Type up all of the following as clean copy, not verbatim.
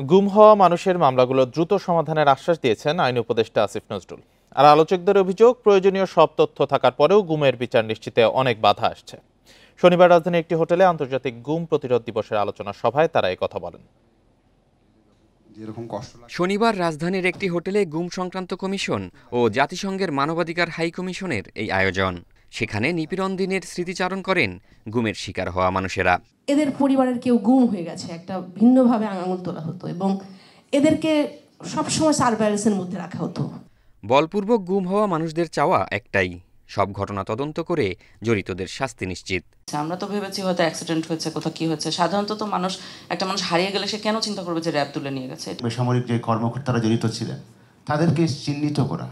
গুম হওয়া মানুষের মামলাগুলো দ্রুত সমাধানের আশ্বাস দিয়েছেন আইন উপদেষ্টা আসিফ নজরুল। আর আলোচকদের অভিযোগ, প্রয়োজনীয় সব তথ্য থাকার পরেও গুমের বিচার নিশ্চিতে অনেক বাধা আসছে। শনিবার রাজধানীর একটি হোটেলে আন্তর্জাতিক গুম প্রতিরোধ দিবসের আলোচনা সভায় তারা এই কথা বলেন। শনিবার রাজধানীর একটি হোটেলে গুম সংক্রান্ত কমিশন ও জাতিসংঘের মানবাধিকার হাই কমিশনের এই আয়োজন। সেখানে নিপীড়ন দিনের স্মৃতিচারণ করেন গুমের শিকার হওয়া মানুষেরা। এদের পরিবারের কেউ গুম হয়ে গেছে, একটা ভিন্নভাবে আঙুল তোলা হতো এবং এদেরকে সবসময় সার্ভেইলেন্সের মধ্যে রাখা হতো। বলপূর্বক গুম হওয়া মানুষদের চাওয়া একটাই, সব ঘটনা তদন্ত করে জড়িতদের শাস্তি নিশ্চিত। আমরা তো ভেবেছি হয়তো অ্যাক্সিডেন্ট হয়েছে, কোথাও কি হয়েছে। সাধারণত তো একটা মানুষ হারিয়ে গেলে সে কেন চিন্তা করবে যে র্যাব তুলে নিয়ে গেছে। বেসামরিক যে কর্মকর্তারা জড়িত ছিলেন তাদেরকে চিহ্নিত করা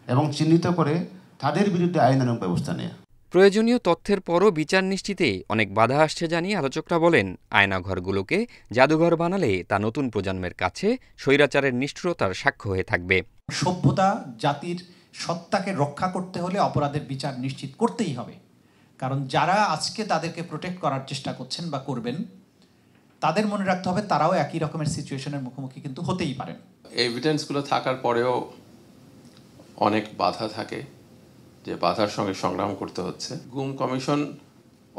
এবং চিহ্নিত করে তাদের বিরুদ্ধে আইনানুগ ব্যবস্থা নেওয়া। প্রয়োজনীয় তথ্যের পরও বিচার নিশ্চিতে অনেক বাধা আসছে জানিয়ে আলোচকরা বলেন, আয়নাঘরগুলোকে জাদুঘর বানালে তা নতুন প্রজন্মের কাছে স্বৈরাচারের নিষ্ঠুরতার সাক্ষ্য হয়ে থাকবে। সভ্যতা জাতির সত্তাকে রক্ষা করতে হলে অপরাধের বিচার নিশ্চিত করতেই হবে। কারণ যারা আজকে তাদেরকে প্রোটেক্ট করার চেষ্টা করছেন বা করবেন, তাদের মনে রাখতে হবে তারাও একই রকমের সিচুয়েশনের মুখোমুখি কিন্তু হতেই পারেন। এভিডেন্সগুলো থাকার পরেও অনেক বাধা থাকে, যে বাধার সঙ্গে সংগ্রাম করতে হচ্ছে। গুম কমিশন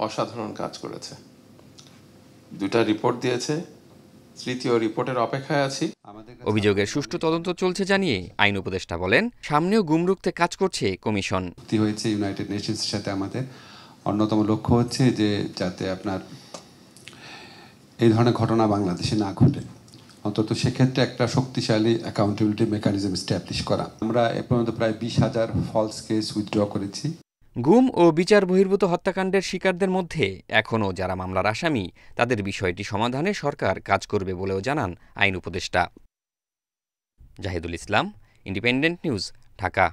অসাধারণ কাজ করেছে, 2টা রিপোর্ট দিয়েছে, 3য় রিপোর্টের অপেক্ষায় আছি। অভিযোগের সুষ্ঠু তদন্ত চলছে জানিয়ে আইন উপদেষ্টা বলেন, সামনেও গুম রুখতে কাজ করছে কমিশন। হয়েছে ইউনাইটেড নেশনসের সাথে আমাদের অন্যতম লক্ষ্য হচ্ছে যে যাতে আপনার এই ধরনের ঘটনা বাংলাদেশে না ঘটে, অন্তত সেক্ষেত্রে একটা শক্তিশালী অ্যাকাউন্টেবিলিটি মেকানিজম এস্টাবলিশ করা। আমরা এ পর্যন্ত প্রায় 20,000 ফলস কেস উইথড্র করেছি। গুম ও বিচার বহির্ভূত হত্যাকাণ্ডের শিকারদের মধ্যে এখনও যারা মামলার আসামি, তাদের বিষয়টি সমাধানে সরকার কাজ করবে বলেও জানান আইন উপদেষ্টা। জাহিদুল ইসলাম, ইন্ডিপেন্ডেন্ট নিউজ, ঢাকা।